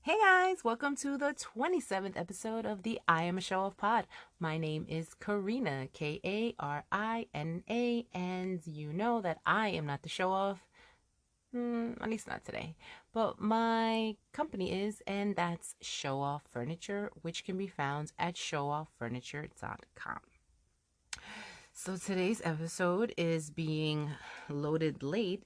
Hey guys, welcome to the 27th episode of the I Am a Show Off Pod. My name is Karina, Karina, and you know that I am not the show off. At least not today. But my company is, and that's Show Off Furniture, which can be found at showoffurniture.com. So today's episode is being loaded late.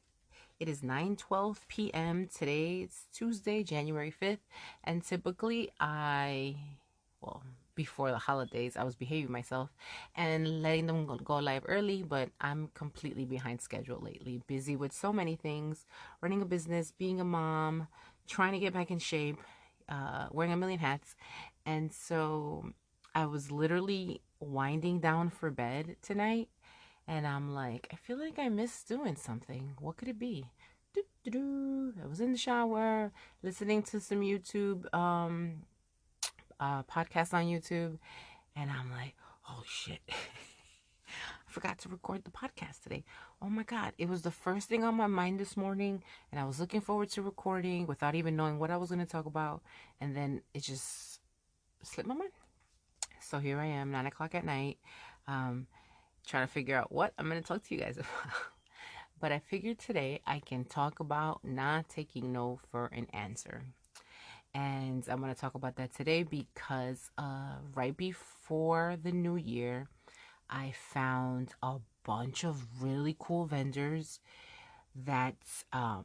It is 9:12 p.m. Today it's Tuesday, January 5th, and typically well, before the holidays, I was behaving myself and letting them go live early, but I'm completely behind schedule lately. Busy with so many things, running a business, being a mom, trying to get back in shape, wearing a million hats. And so I was literally winding down for bed tonight, and I'm like, I feel like I missed doing something. What could it be? I was in the shower, listening to some YouTube podcasts on YouTube, and I'm like, oh shit. I forgot to record the podcast today. Oh my God. It was the first thing on my mind this morning, and I was looking forward to recording without even knowing what I was going to talk about. And then it just slipped my mind. So here I am, 9 o'clock at night, um, trying to figure out what I'm going to talk to you guys about. But I figured today I can talk about not taking no for an answer. And I'm going to talk about that today because right before the new year, I found a bunch of really cool vendors that,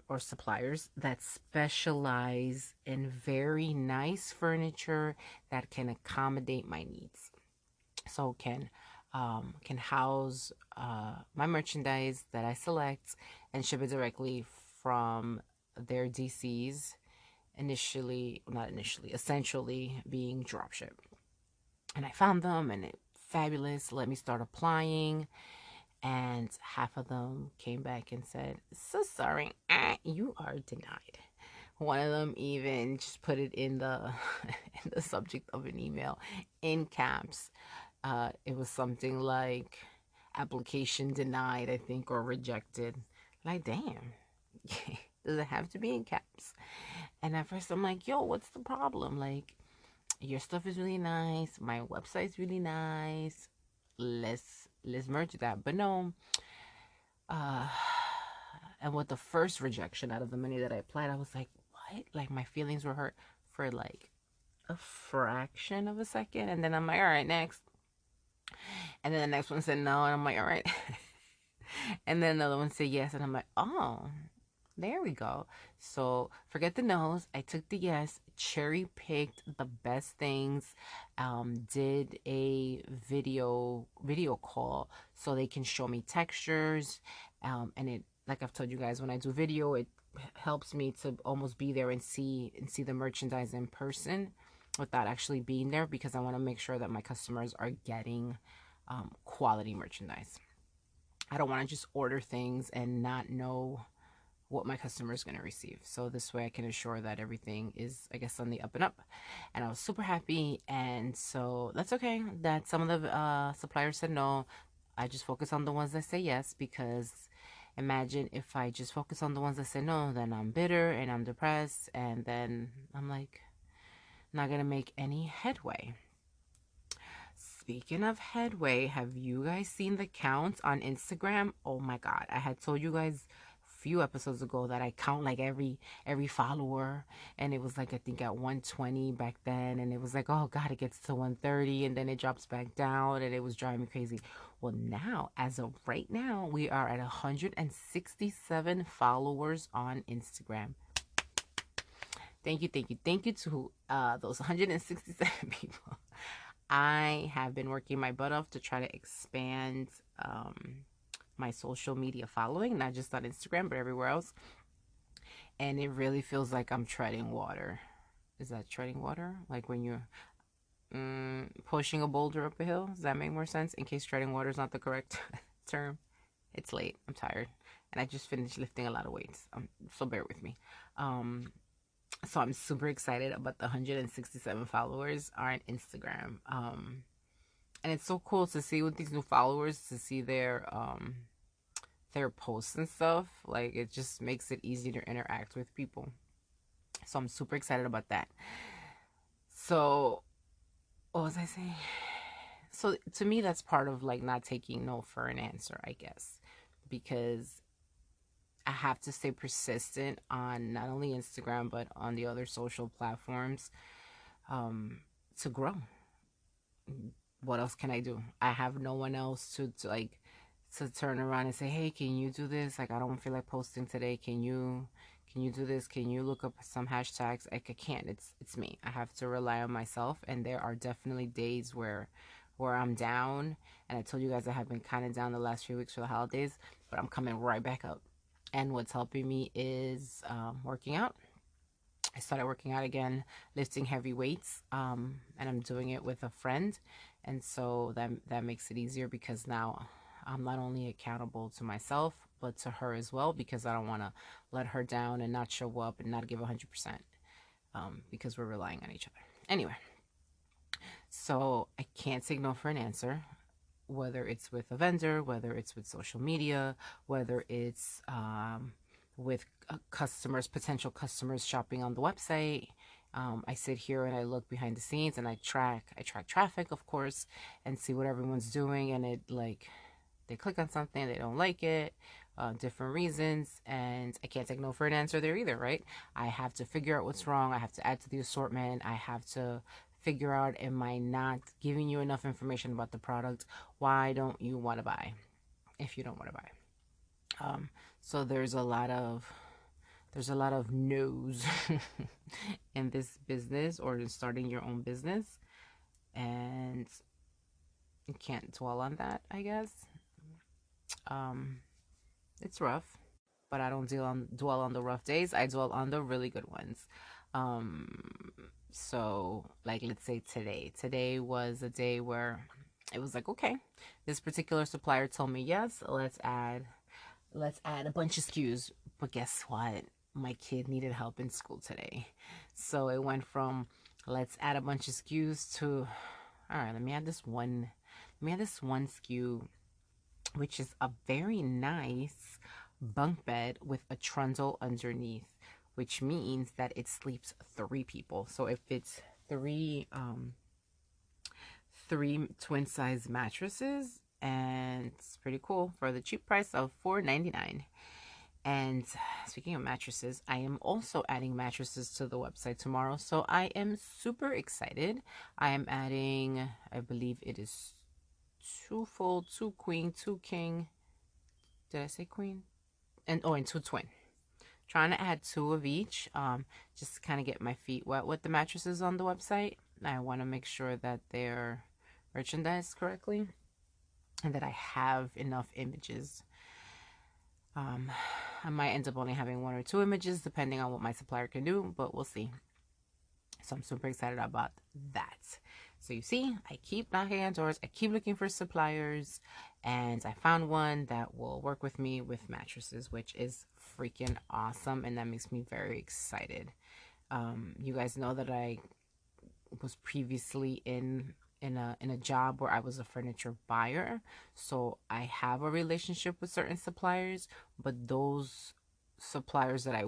or suppliers that specialize in very nice furniture that can accommodate my needs. So can house my merchandise that I select and ship it directly from their DCs. Not initially, essentially being dropship. And I found them, and it fabulous. Let me start applying, and half of them came back and said, "So sorry, you are denied." One of them even just put it in the in the subject of an email in caps. It was something like application denied, I think, or rejected. Like, damn, does it have to be in caps? And at first, I'm like, yo, what's the problem? Like, your stuff is really nice. My website's really nice. Let's merge that. But no. Uh, and with the first rejection out of the many that I applied, I was like, what? Like, my feelings were hurt for like a fraction of a second, and then I'm like, all right, next. And then the next one said no, and I'm like, all right. And then another one said yes, and I'm like, oh, there we go. So forget the no's. I took the yes, cherry picked the best things, did a video call so they can show me textures, and it, like I've told you guys, when I do video, it helps me to almost be there and see the merchandise in person without actually being there, because I want to make sure that my customers are getting quality merchandise. I don't want to just order things and not know what my customer is going to receive. So this way I can assure that everything is, I guess, on the up and up. And I was super happy. And so that's okay that some of the suppliers said no. I just focus on the ones that say yes, because imagine if I just focus on the ones that say no, then I'm bitter and I'm depressed. And then I'm like, not going to make any headway. Speaking of headway, have you guys seen the counts on Instagram? Oh my God. I had told you guys a few episodes ago that I count like every follower, and it was like, I think at 120 back then, and it was like, oh God, it gets to 130 and then it drops back down, and it was driving me crazy. Well, now, as of right now, we are at 167 followers on Instagram. Thank you to those 167 people. I have been working my butt off to try to expand my social media following, not just on Instagram, but everywhere else. And it really feels like I'm treading water. Is that treading water? Like when you're pushing a boulder up a hill? Does that make more sense? In case treading water is not the correct term. It's late. I'm tired. And I just finished lifting a lot of weights. So bear with me. So I'm super excited about the 167 followers on Instagram. And it's so cool to see with these new followers, to see their posts and stuff. Like, it just makes it easy to interact with people. So I'm super excited about that. So what was I saying? So to me, that's part of like not taking no for an answer, I guess, because I have to stay persistent on not only Instagram but on the other social platforms, um, to grow. What else can I do? I have no one else to like to turn around and say, "Hey, can you do this? Like, I don't feel like posting today. Can you do this? Can you look up some hashtags?" Like, I can't. It's me. I have to rely on myself, and there are definitely days where I'm down. And I told you guys I have been kind of down the last few weeks for the holidays, but I'm coming right back up. And what's helping me is working out. I started working out again, lifting heavy weights, and I'm doing it with a friend, and so that makes it easier because now I'm not only accountable to myself but to her as well because I don't want to let her down and not show up and not give 100%, because we're relying on each other. Anyway, so I can't take no for an answer. Whether it's with a vendor, whether it's with social media, whether it's with customers, potential customers shopping on the website. I sit here and I look behind the scenes and I track traffic, of course, and see what everyone's doing. And it like they click on something, they don't like it, different reasons, and I can't take no for an answer there either, right? I have to figure out what's wrong. I have to add to the assortment. I have to figure out, am I not giving you enough information about the product? Why don't you want to buy if you don't want to buy? So there's a lot of no's in this business or in starting your own business, and you can't dwell on that, I guess. Um, it's rough, but I don't dwell on the rough days. I dwell on the really good ones. So like let's say today. Today was a day where it was like, okay, this particular supplier told me, yes, let's add a bunch of SKUs. But guess what? My kid needed help in school today. So it went from let's add a bunch of SKUs to all right, let me add this one SKU, which is a very nice bunk bed with a trundle underneath, which means that it sleeps three people. So if it's three twin size mattresses, and it's pretty cool for the cheap price of $4.99. And speaking of mattresses, I am also adding mattresses to the website tomorrow. So I am super excited. I am adding, I believe it is two full, two queen, two king. Did I say queen? And two twin. Trying to add two of each, just to kind of get my feet wet with the mattresses on the website. I want to make sure that they're merchandised correctly and that I have enough images. I might end up only having one or two images depending on what my supplier can do, but we'll see. So I'm super excited about that. So you see, I keep knocking on doors, I keep looking for suppliers, and I found one that will work with me with mattresses, which is freaking awesome, and that makes me very excited. You guys know that I was previously in a job where I was a furniture buyer, so I have a relationship with certain suppliers, but those suppliers that I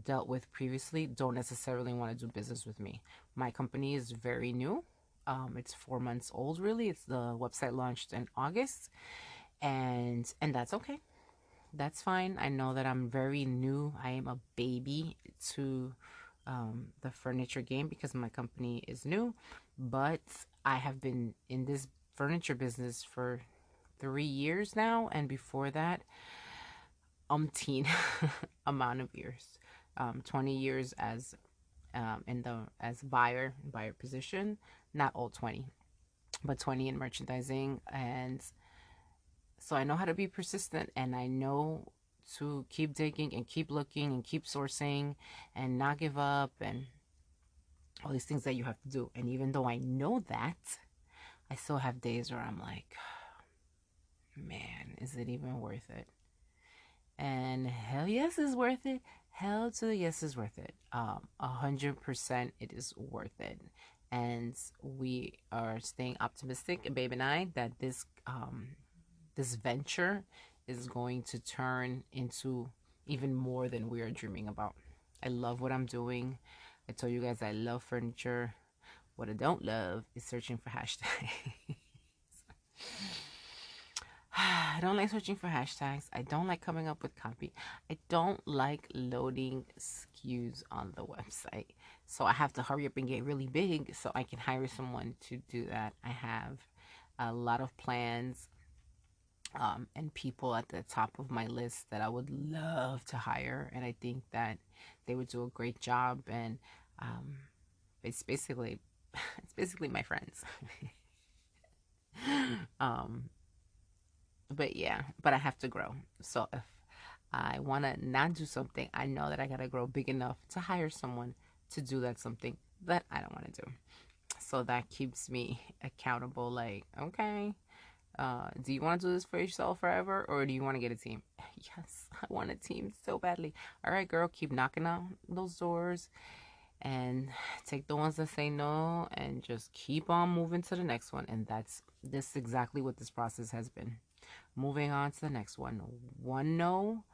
dealt with previously don't necessarily want to do business with me. My company is very new. It's 4 months old, really. It's the website launched in August, and that's okay. That's fine. I know that I'm very new. I am a baby to the furniture game because my company is new, but I have been in this furniture business for 3 years now, and before that, umpteen amount of years, 20 years in the as buyer position, not all 20, but 20 in merchandising, and so I know how to be persistent, and I know to keep digging and keep looking and keep sourcing and not give up and all these things that you have to do. And even though I know that, I still have days where I'm like, man, is it even worth it? And hell yes, is worth it. Hell to the yes is worth it. 100% it is worth it. And we are staying optimistic, Babe and I, that this venture is going to turn into even more than we are dreaming about. I love what I'm doing. I told you guys I love furniture. What I don't love is searching for hashtags. I don't like searching for hashtags. I don't like coming up with copy. I don't like loading SKUs on the website. So I have to hurry up and get really big so I can hire someone to do that. I have a lot of plans and people at the top of my list that I would love to hire. And I think that they would do a great job. And um, it's basically it's basically my friends. um, but yeah, but I have to grow. So if I want to not do something, I know that I got to grow big enough to hire someone to do that something that I don't want to do. So that keeps me accountable. Like, okay, do you want to do this for yourself forever, or do you want to get a team? Yes, I want a team so badly. All right, girl, keep knocking on those doors and take the ones that say no and just keep on moving to the next one. And that's this exactly what this process has been. Moving on to the next one. One no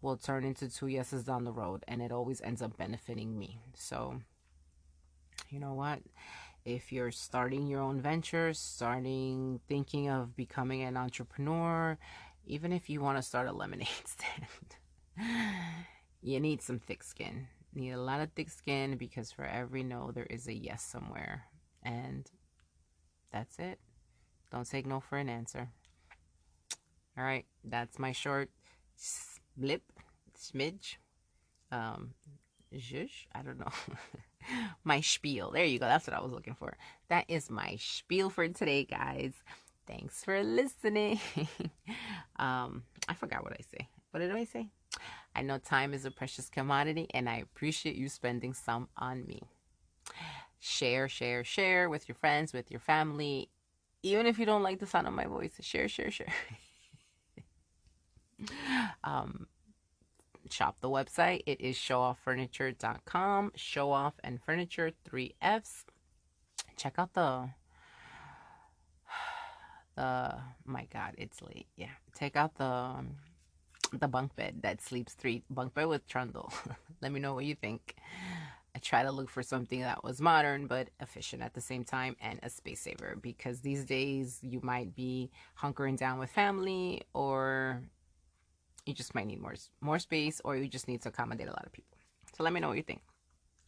will turn into two yeses down the road, and it always ends up benefiting me. So, you know what? If you're starting your own venture, starting thinking of becoming an entrepreneur, even if you want to start a lemonade stand, you need some thick skin. You need a lot of thick skin because for every no, there is a yes somewhere. And that's it. Don't take no for an answer. All right, that's my short blip, smidge, um, zhush, I don't know. My spiel. There you go. That's what I was looking for. That is my spiel for today, guys. Thanks for listening. I forgot what I say. What did I say? I know time is a precious commodity, and I appreciate you spending some on me. Share, share, share with your friends, with your family. Even if you don't like the sound of my voice, share, share, share. um, Shop the website. It is showoffurniture.com. Show off and furniture, 3 F's. Check out my God, it's late. Yeah. Check out the bunk bed that sleeps three, bunk bed with trundle. Let me know what you think. I try to look for something that was modern but efficient at the same time and a space saver, because these days you might be hunkering down with family, or you just might need more space, or you just need to accommodate a lot of people. So let me know what you think.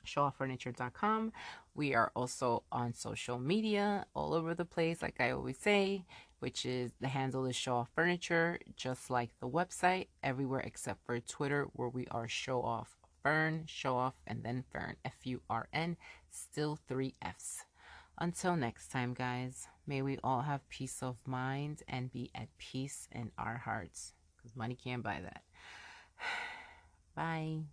Showoffurniture.com. We are also on social media all over the place, like I always say, which is the handle is Show Off Furniture, just like the website, everywhere except for Twitter, where we are Show Off Fern, Show Off, and then Fern, Furn, still 3 F's. Until next time, guys, may we all have peace of mind and be at peace in our hearts, because money can't buy that. Bye.